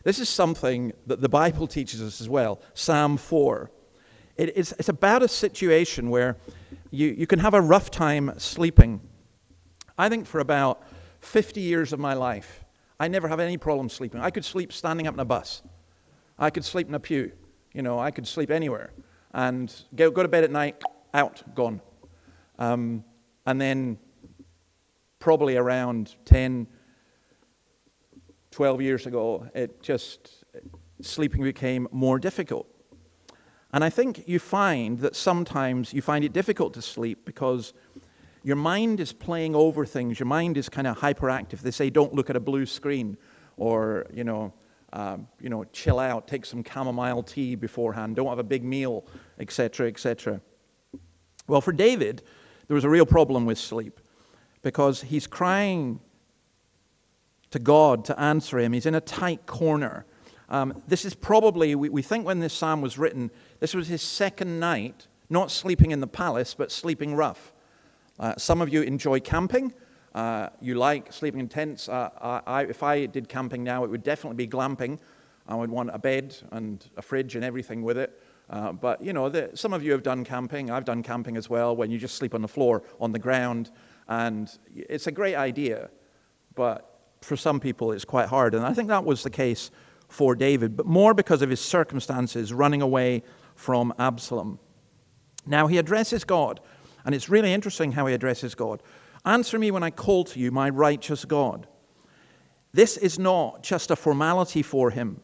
This is something that the Bible teaches us as well. Psalm 4. It's about a situation where you can have a rough time sleeping. I think for about 50 years of my life, I never have any problem sleeping. I could sleep standing up in a bus. I could sleep in a pew. I could sleep anywhere. And go to bed at night, out, gone. And then probably around 10, 12 years ago, sleeping became more difficult. And I think you find that sometimes you find it difficult to sleep because your mind is playing over things. Your mind is kind of hyperactive. They say don't look at a blue screen, or, chill out, take some chamomile tea beforehand, don't have a big meal, etc., etc. Well, for David, there was a real problem with sleep because he's crying to God to answer him. He's in a tight corner. This is probably, we think when this psalm was written, this was his second night, not sleeping in the palace, but sleeping rough. Some of you enjoy camping. You like sleeping in tents. If I did camping now, it would definitely be glamping. I would want a bed and a fridge and everything with it. But, some of you have done camping. I've done camping as well, when you just sleep on the floor, on the ground. And it's a great idea. But for some people, it's quite hard. And I think that was the case for David, but more because of his circumstances running away from Absalom. Now, he addresses God, and it's really interesting how he addresses God. Answer me when I call to you, my righteous God. This is not just a formality for him.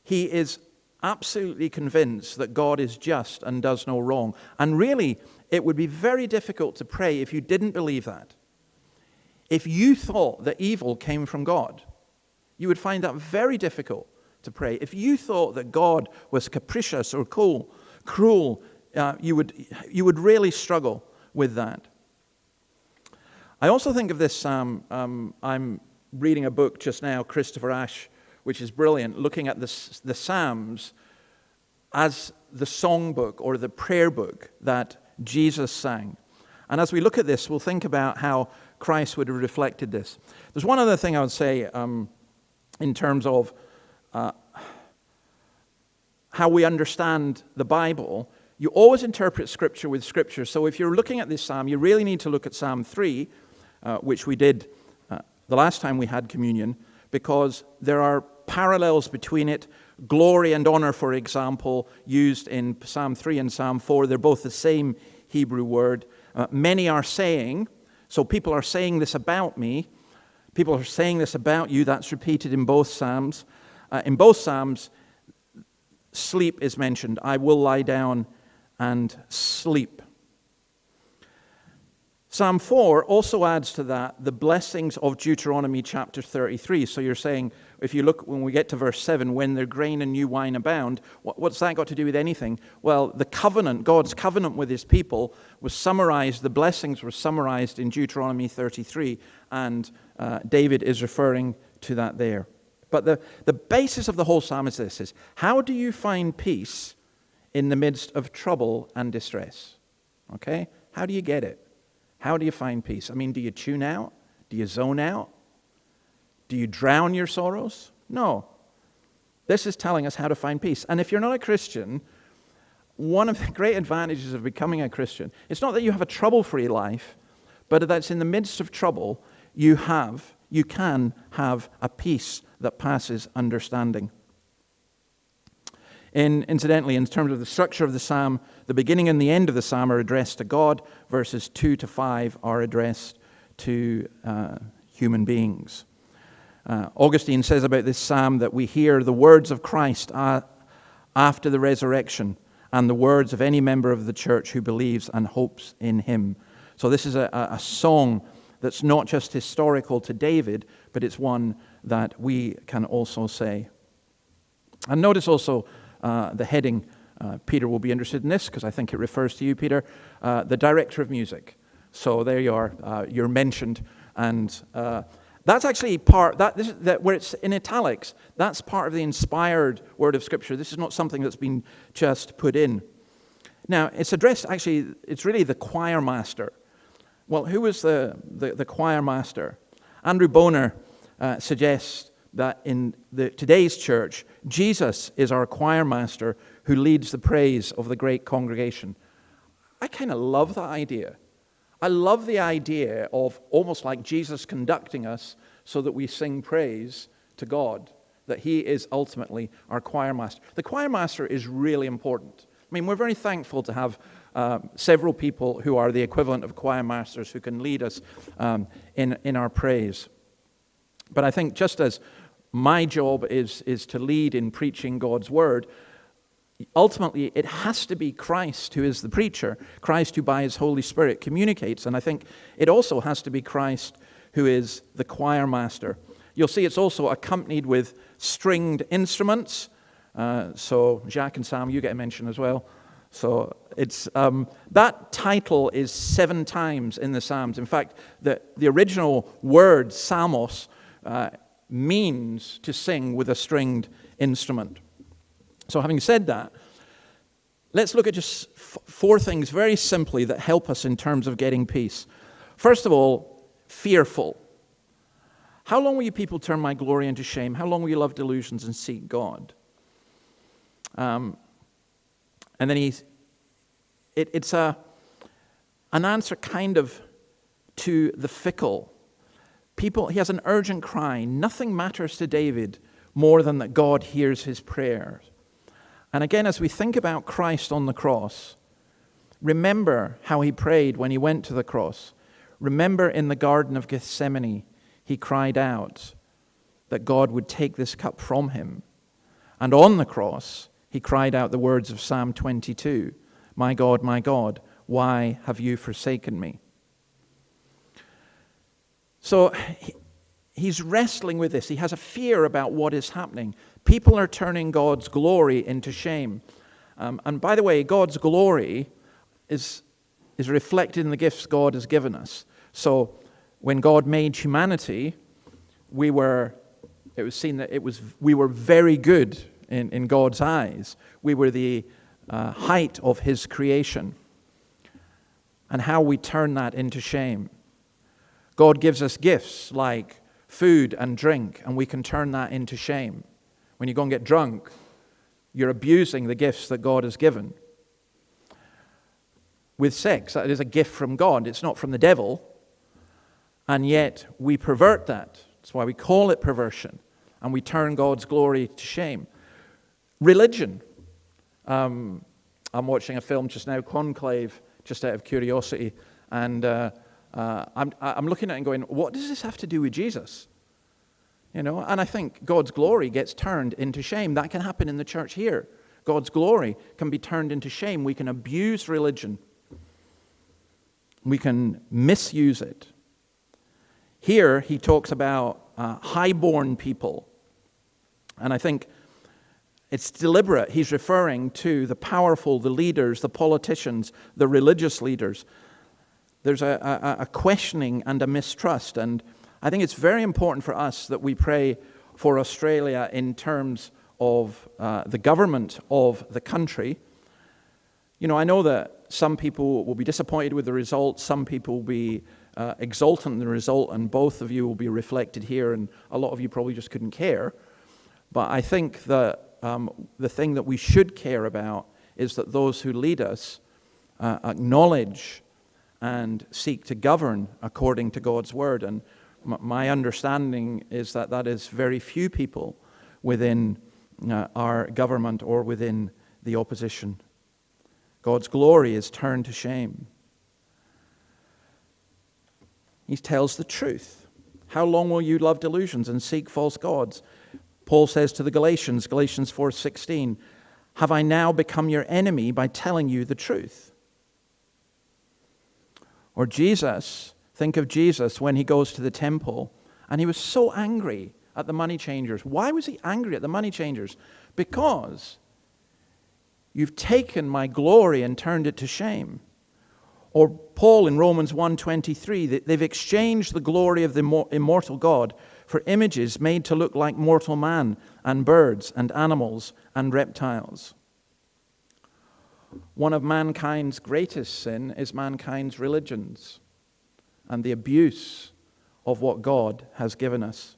He is absolutely convinced that God is just and does no wrong. And really, it would be very difficult to pray if you didn't believe that. If you thought that evil came from God, you would find that very difficult to pray. If you thought that God was capricious or cruel, you would really struggle with that. I also think of this psalm. I'm reading a book just now, Christopher Ashe, which is brilliant, looking at the Psalms as the songbook or the prayer book that Jesus sang. And as we look at this, we'll think about how Christ would have reflected this. There's one other thing I would say in terms of how we understand the Bible. You always interpret Scripture with Scripture. So if you're looking at this psalm, you really need to look at Psalm 3, which we did the last time we had communion, because there are parallels between it. Glory and honor, for example, used in Psalm 3 and Psalm 4. They're both the same Hebrew word. Many are saying, so people are saying this about me. People are saying this about you. That's repeated in both Psalms. In both Psalms, sleep is mentioned. I will lie down and sleep. Psalm 4 also adds to that the blessings of Deuteronomy chapter 33. So you're saying, if you look, when we get to verse 7, when their grain and new wine abound, what's that got to do with anything? Well, the covenant, God's covenant with his people was summarized, the blessings were summarized in Deuteronomy 33, and David is referring to that there. But the basis of the whole psalm is this, is how do you find peace in the midst of trouble and distress? Okay? How do you get it? How do you find peace? I mean, do you tune out? Do you zone out? Do you drown your sorrows? No. This is telling us how to find peace. And if you're not a Christian, one of the great advantages of becoming a Christian, it's not that you have a trouble-free life, but that in the midst of trouble, you can have a peace that passes understanding. Incidentally, in terms of the structure of the psalm, the beginning and the end of the psalm are addressed to God. Verses 2 to 5 are addressed to human beings. Augustine says about this psalm that we hear the words of Christ after the resurrection and the words of any member of the church who believes and hopes in him. So this is a song that's not just historical to David, but it's one that we can also say. And notice also the heading. Peter will be interested in this because I think it refers to you, Peter, the director of music. So there you are. You're mentioned, and that's actually part that where it's in italics. That's part of the inspired word of Scripture. This is not something that's been just put in. Now it's addressed. Actually, it's really the choir master. Well, who was the choir master? Andrew Boner suggests that in today's church, Jesus is our choir master who leads the praise of the great congregation. I kind of love that idea. I love the idea of almost like Jesus conducting us so that we sing praise to God, that he is ultimately our choir master. The choir master is really important. I mean, we're very thankful to have several people who are the equivalent of choir masters who can lead us in our praise. But I think just as my job is to lead in preaching God's word, ultimately it has to be Christ who is the preacher, Christ who by his Holy Spirit communicates, and I think it also has to be Christ who is the choir master. You'll see it's also accompanied with stringed instruments. So Jacques and Sam, you get a mention as well. So it's that title is 7 times in the Psalms. In fact, the original word psalmos means to sing with a stringed instrument. So having said that, let's look at just 4 things very simply that help us in terms of getting peace. First of all, fearful. How long will you people turn my glory into shame? How long will you love delusions and seek God? And then it's an answer kind of to the fickle. People, he has an urgent cry. Nothing matters to David more than that God hears his prayers. And again, as we think about Christ on the cross, remember how he prayed when he went to the cross. Remember in the Garden of Gethsemane, he cried out that God would take this cup from him. And on the cross, he cried out the words of Psalm 22, my God, why have you forsaken me?" So he's wrestling with this. He has a fear about what is happening. People are turning God's glory into shame. And by the way, God's glory is reflected in the gifts God has given us. So when God made humanity, we were very good in God's eyes. We were the height of his creation. And how we turn that into shame. God gives us gifts like food and drink, and we can turn that into shame. When you go and get drunk, you're abusing the gifts that God has given. With sex, that is a gift from God. It's not from the devil. And yet we pervert that. That's why we call it perversion. And we turn God's glory to shame. Religion. I'm watching a film just now, Conclave, just out of curiosity. And I'm looking at it and going, what does this have to do with Jesus? And I think God's glory gets turned into shame. That can happen in the church here. God's glory can be turned into shame. We can abuse religion. We can misuse it. Here, he talks about highborn people. And I think it's deliberate. He's referring to the powerful, the leaders, the politicians, the religious leaders. There's a questioning and a mistrust. And I think it's very important for us that we pray for Australia in terms of the government of the country. I know that some people will be disappointed with the result. Some people will be exultant in the result. And both of you will be reflected here. And a lot of you probably just couldn't care. But I think that the thing that we should care about is that those who lead us acknowledge and seek to govern according to God's word. And my understanding is that is very few people within our government or within the opposition. God's glory is turned to shame. He tells the truth. How long will you love delusions and seek false gods? Paul says to the Galatians 4:16, have I now become your enemy by telling you the truth? Or Jesus, think of Jesus when he goes to the temple and he was so angry at the money changers. Why was he angry at the money changers? Because you've taken my glory and turned it to shame. Or Paul in Romans 1:23, they've exchanged the glory of the immortal God for images made to look like mortal man and birds and animals and reptiles. One of mankind's greatest sin is mankind's religions and the abuse of what God has given us.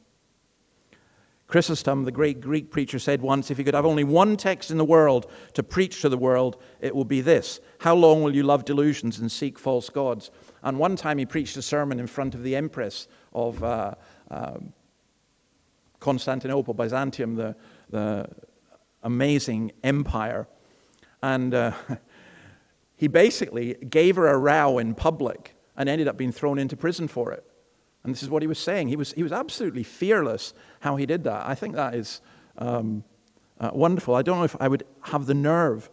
Chrysostom, the great Greek preacher, said once, if you could have only one text in the world to preach to the world, it will be this: how long will you love delusions and seek false gods? And one time he preached a sermon in front of the empress of Constantinople, Byzantium, the amazing empire. And he basically gave her a row in public and ended up being thrown into prison for it. And this is what he was saying. He was absolutely fearless how he did that. I think that is wonderful. I don't know if I would have the nerve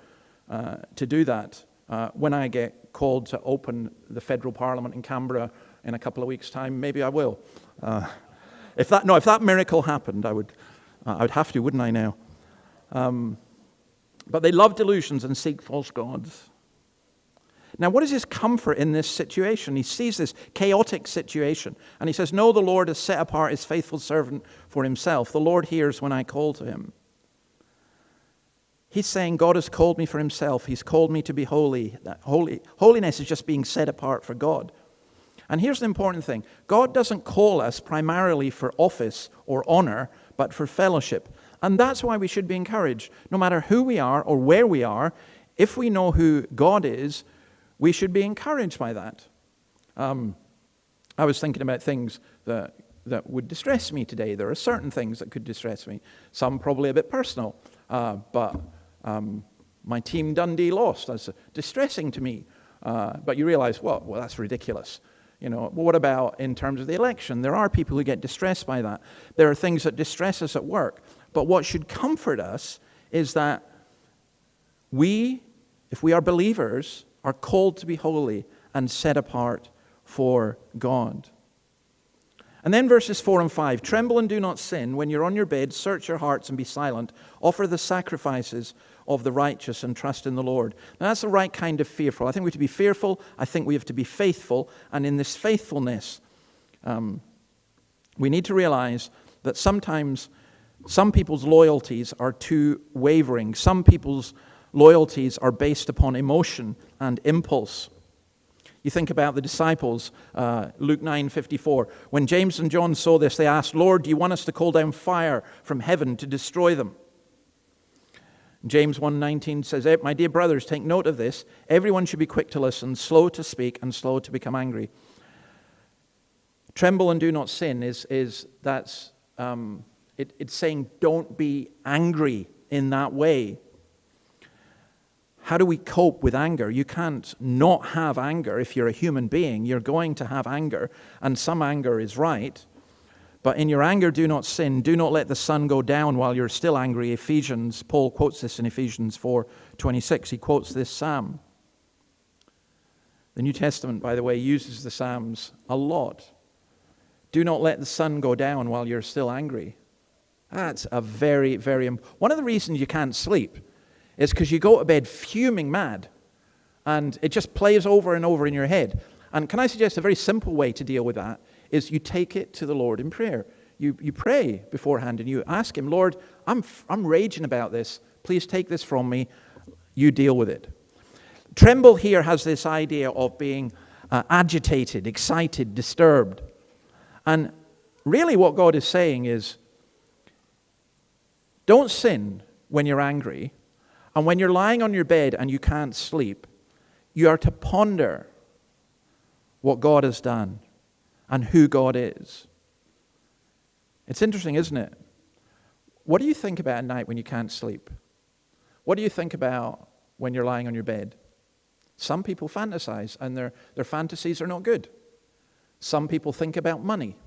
to do that when I get called to open the federal parliament in Canberra in a couple of weeks' time. Maybe I will. If that miracle happened, I would have to, wouldn't I now? But they love delusions and seek false gods. Now, what is his comfort in this situation? He sees this chaotic situation, and he says, "No, the Lord has set apart his faithful servant for himself. The Lord hears when I call to him." He's saying, God has called me for himself. He's called me to be holy. Holiness is just being set apart for God. And here's the important thing. God doesn't call us primarily for office or honor, but for fellowship. And that's why we should be encouraged. No matter who we are or where we are, if we know who God is, we should be encouraged by that. I was thinking about things that would distress me today. There are certain things that could distress me. Some probably a bit personal. But my team Dundee lost. That's distressing to me. But you realize, well, that's ridiculous. What about in terms of the election? There are people who get distressed by that. There are things that distress us at work. But what should comfort us is that we, if we are believers, are called to be holy and set apart for God. And then verses 4 and 5, "Tremble and do not sin. When you're on your bed, search your hearts and be silent. Offer the sacrifices of the righteous and trust in the Lord." Now that's the right kind of fearful. I think we have to be fearful. I think we have to be faithful. And in this faithfulness, we need to realize that sometimes some people's loyalties are too wavering. Some people's loyalties are based upon emotion and impulse. You think about the disciples, Luke 9:54. When James and John saw this, they asked, "Lord, do you want us to call down fire from heaven to destroy them?" James 1:19 says, "My dear brothers, take note of this. Everyone should be quick to listen, slow to speak, and slow to become angry." Tremble and do not sin it's saying don't be angry in that way. How do we cope with anger? You can't not have anger if you're a human being. You're going to have anger, and some anger is right. But in your anger, do not sin. Do not let the sun go down while you're still angry. Paul quotes this in Ephesians 4:26. He quotes this psalm. The New Testament, by the way, uses the Psalms a lot. Do not let the sun go down while you're still angry. That's a very, very important. One of the reasons you can't sleep is because you go to bed fuming mad, and it just plays over and over in your head. And can I suggest a very simple way to deal with that is you take it to the Lord in prayer. You pray beforehand and you ask him, "Lord, I'm raging about this. Please take this from me. You deal with it." Tremble here has this idea of being agitated, excited, disturbed. And really what God is saying is, don't sin when you're angry. And when you're lying on your bed and you can't sleep, you are to ponder what God has done and who God is. It's interesting, isn't it? What do you think about at night when you can't sleep? What do you think about when you're lying on your bed? Some people fantasize, and their fantasies are not good. Some people think about money.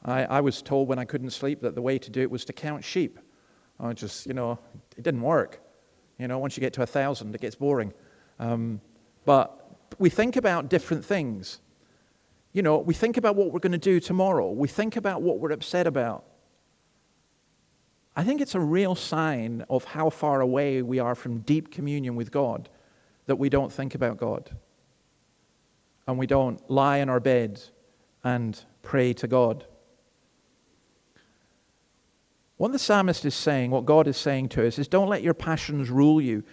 I was told when I couldn't sleep that the way to do it was to count sheep. It didn't work. Once you get to 1,000, it gets boring. But we think about different things. We think about what we're going to do tomorrow. We think about what we're upset about. I think it's a real sign of how far away we are from deep communion with God that we don't think about God. And we don't lie in our beds and pray to God. What the psalmist is saying, what God is saying to us, is don't let your passions rule you.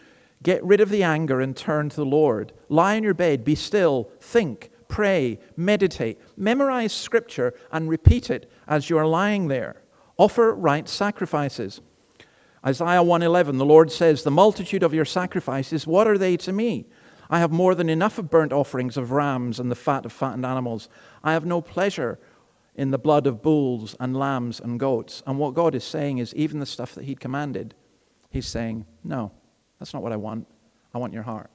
Get rid of the anger and turn to the Lord. Lie in your bed, be still, think, pray, meditate. Memorize Scripture and repeat it as you are lying there. Offer right sacrifices. Isaiah 1:11, the Lord says, "The multitude of your sacrifices, what are they to me? I have more than enough of burnt offerings of rams and the fat of fattened animals. I have no pleasure in the blood of bulls and lambs and goats." And what God is saying is, even the stuff that he'd commanded, he's saying, no, that's not what I want. I want your heart.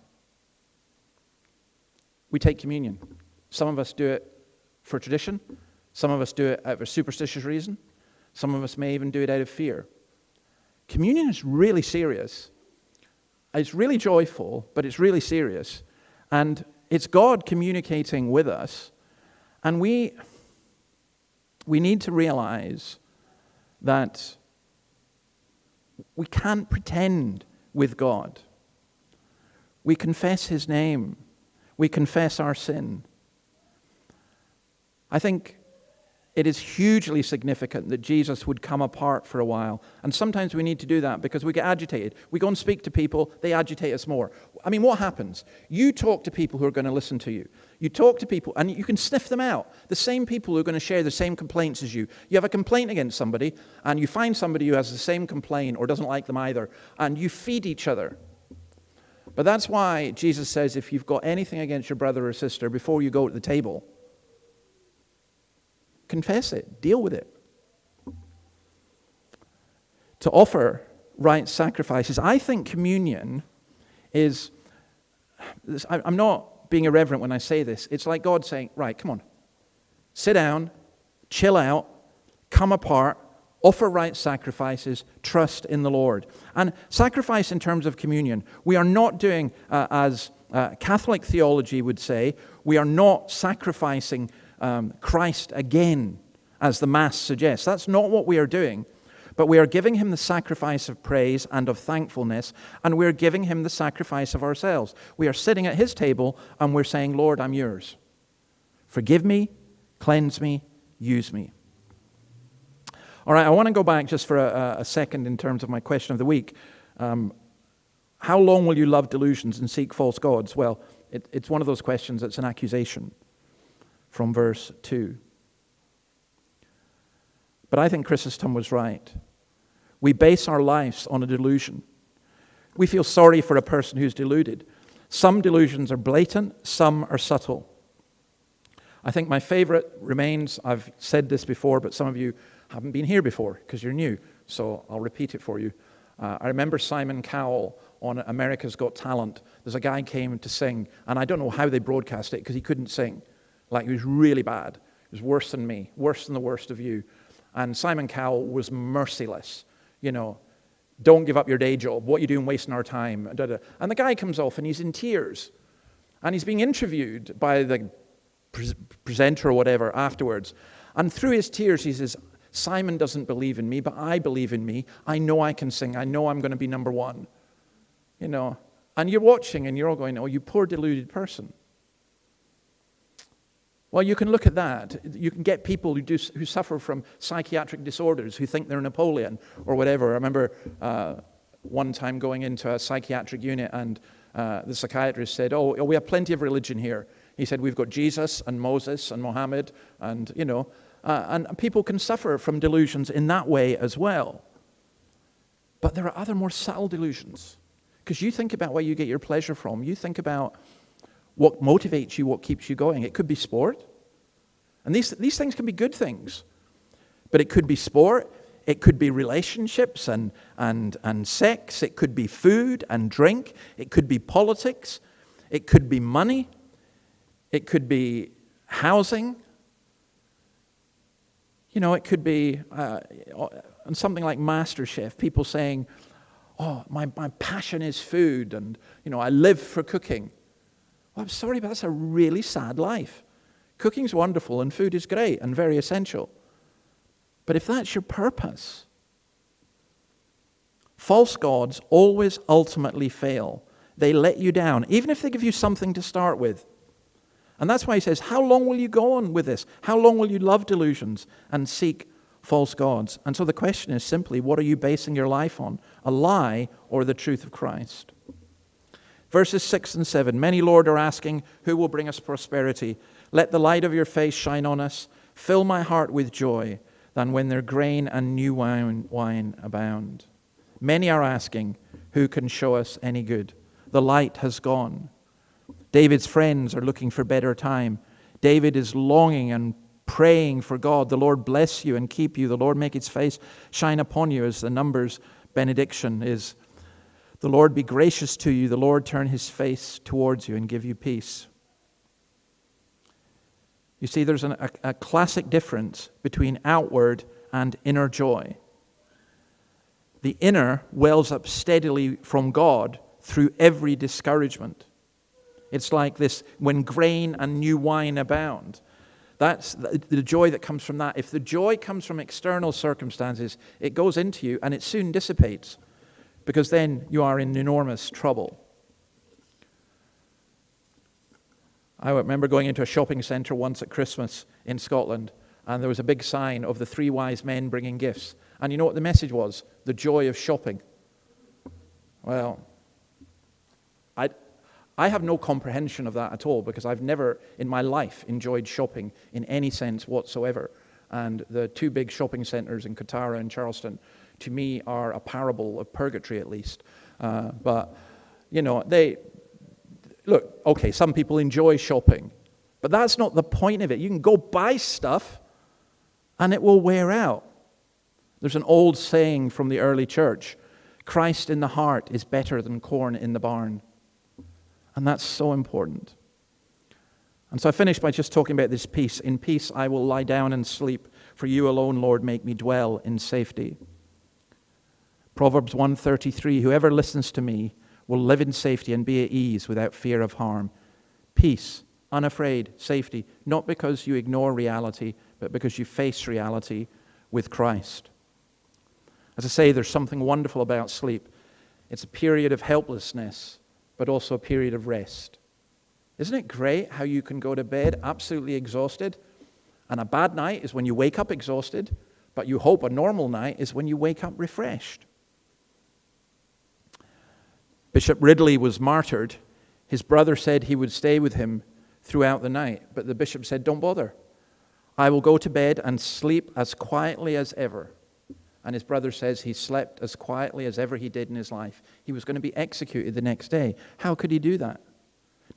We take communion. Some of us do it for tradition. Some of us do it out of a superstitious reason. Some of us may even do it out of fear. Communion is really serious. It's really joyful, but it's really serious. And it's God communicating with us. And we need to realize that we can't pretend with God. We confess his name. We confess our sin. I think it is hugely significant that Jesus would come apart for a while. And sometimes we need to do that because we get agitated. We go and speak to people, they agitate us more. I mean, what happens? You talk to people who are going to listen to you. You talk to people, and you can sniff them out. The same people who are going to share the same complaints as you. You have a complaint against somebody, and you find somebody who has the same complaint or doesn't like them either, and you feed each other. But that's why Jesus says, if you've got anything against your brother or sister, before you go to the table, confess it. Deal with it. To offer right sacrifices. I think communion is... I'm not being irreverent when I say this. It's like God saying, right, come on. Sit down. Chill out. Come apart. Offer right sacrifices. Trust in the Lord. And sacrifice in terms of communion. We are not doing, as Catholic theology would say, we are not sacrificing Christ again, as the Mass suggests. That's not what we are doing. But we are giving him the sacrifice of praise and of thankfulness, and we're giving him the sacrifice of ourselves. We are sitting at his table, and we're saying, Lord, I'm yours. Forgive me, cleanse me, use me. All right, I want to go back just for a second in terms of my question of the week. How long will you love delusions and seek false gods? Well, it's one of those questions that's an accusation from verse 2. But I think Chrysostom was right. We base our lives on a delusion. We feel sorry for a person who's deluded. Some delusions are blatant, some are subtle. I think my favorite remains, I've said this before, but some of you haven't been here before because you're new, so I'll repeat it for you. I remember Simon Cowell on America's Got Talent. There's a guy came to sing, and I don't know how they broadcast it because he couldn't sing. Like, he was really bad. He was worse than me, worse than the worst of you. And Simon Cowell was merciless. You know, don't give up your day job. What are you doing wasting our time? And the guy comes off and he's in tears. And he's being interviewed by the presenter or whatever afterwards. And through his tears he says, Simon doesn't believe in me, but I believe in me. I know I can sing. I know I'm going to be number one. You know, and you're watching and you're all going, oh, you poor deluded person. Well, you can look at that. You can get people who suffer from psychiatric disorders, who think they're Napoleon or whatever. I remember one time going into a psychiatric unit and the psychiatrist said, oh, we have plenty of religion here. He said, we've got Jesus and Moses and Mohammed and, you know, and people can suffer from delusions in that way as well. But there are other more subtle delusions. Because you think about where you get your pleasure from. You think about what motivates you, what keeps you going. It could be sport. And these things can be good things. But it could be sport. It could be relationships and sex. It could be food and drink. It could be politics. It could be money. It could be housing. You know, it could be on something like MasterChef, people saying, oh, my passion is food and, you know, I live for cooking. Well, I'm sorry, but that's a really sad life. Cooking's wonderful and food is great and very essential. But if that's your purpose, false gods always ultimately fail. They let you down, even if they give you something to start with. And that's why he says, how long will you go on with this? How long will you love delusions and seek false gods? And so the question is simply, what are you basing your life on? A lie or the truth of Christ? Verses 6 and 7, many, Lord, are asking, who will bring us prosperity? Let the light of your face shine on us. Fill my heart with joy, than when their grain and new wine abound. Many are asking, who can show us any good? The light has gone. David's friends are looking for better time. David is longing and praying for God. The Lord bless you and keep you. The Lord make his face shine upon you, as the Numbers benediction is. The Lord be gracious to you. The Lord turn his face towards you and give you peace. You see, there's a classic difference between outward and inner joy. The inner wells up steadily from God through every discouragement. It's like this, when grain and new wine abound. That's the joy that comes from that. If the joy comes from external circumstances, it goes into you and it soon dissipates, because then you are in enormous trouble. I remember going into a shopping centre once at Christmas in Scotland, and there was a big sign of the 3 wise men bringing gifts. And you know what the message was? The joy of shopping. Well, I have no comprehension of that at all, because I've never in my life enjoyed shopping in any sense whatsoever. And the 2 big shopping centres in Kotara and Charleston, to me, are a parable of purgatory at least. But, you know, look, okay, some people enjoy shopping, but that's not the point of it. You can go buy stuff and it will wear out. There's an old saying from the early church, Christ in the heart is better than corn in the barn. And that's so important. And so I finish by just talking about this peace. In peace I will lie down and sleep, for you alone, Lord, make me dwell in safety. Proverbs 1:33, whoever listens to me will live in safety and be at ease without fear of harm. Peace, unafraid, safety, not because you ignore reality, but because you face reality with Christ. As I say, there's something wonderful about sleep. It's a period of helplessness, but also a period of rest. Isn't it great how you can go to bed absolutely exhausted, and a bad night is when you wake up exhausted, but you hope a normal night is when you wake up refreshed. Bishop Ridley was martyred. His brother said he would stay with him throughout the night, but the bishop said, don't bother. I will go to bed and sleep as quietly as ever. And his brother says he slept as quietly as ever he did in his life. He was going to be executed the next day. How could he do that?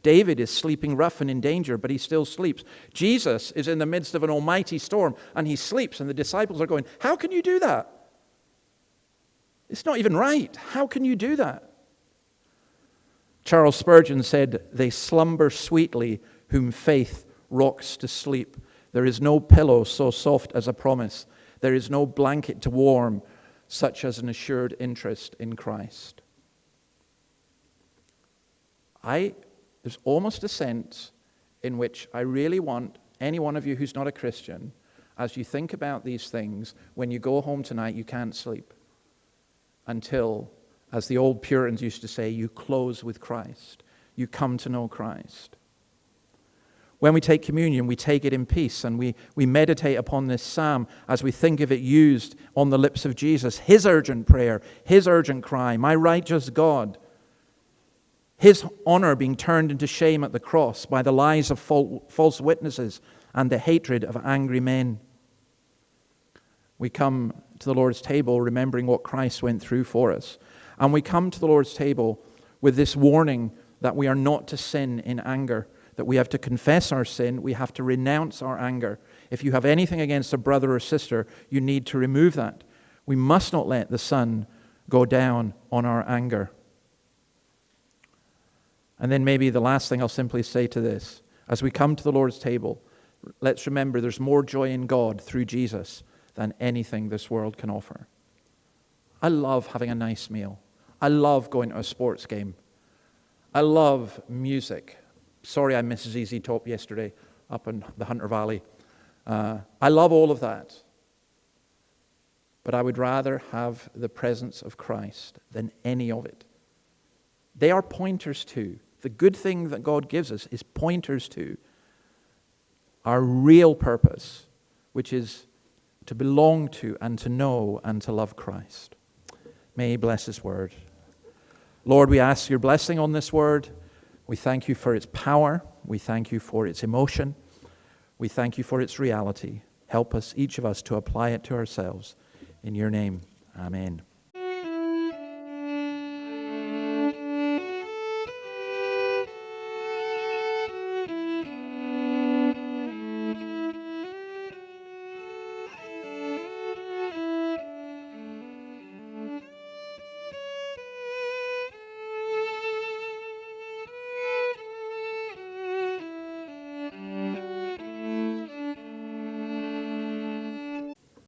David is sleeping rough and in danger, but he still sleeps. Jesus is in the midst of an almighty storm, and he sleeps, and the disciples are going, how can you do that? It's not even right. How can you do that? Charles Spurgeon said, they slumber sweetly whom faith rocks to sleep. There is no pillow so soft as a promise. There is no blanket to warm, such as an assured interest in Christ. There's almost a sense in which I really want any one of you who's not a Christian, as you think about these things, when you go home tonight, you can't sleep until, as the old Puritans used to say, you close with Christ. You come to know Christ. When we take communion, we take it in peace, and we meditate upon this psalm as we think of it used on the lips of Jesus. His urgent prayer, his urgent cry, my righteous God. His honor being turned into shame at the cross by the lies of false witnesses and the hatred of angry men. We come to the Lord's table remembering what Christ went through for us. And we come to the Lord's table with this warning that we are not to sin in anger, that we have to confess our sin, we have to renounce our anger. If you have anything against a brother or sister, you need to remove that. We must not let the sun go down on our anger. And then maybe the last thing I'll simply say to this, as we come to the Lord's table, let's remember there's more joy in God through Jesus than anything this world can offer. I love having a nice meal. I love going to a sports game. I love music. Sorry I missed ZZ Top yesterday up in the Hunter Valley. I love all of that. But I would rather have the presence of Christ than any of it. They are pointers to. The good thing that God gives us is pointers to our real purpose, which is to belong to and to know and to love Christ. May He bless His word. Lord, we ask your blessing on this word. We thank you for its power. We thank you for its emotion. We thank you for its reality. Help us, each of us, to apply it to ourselves. In your name, amen.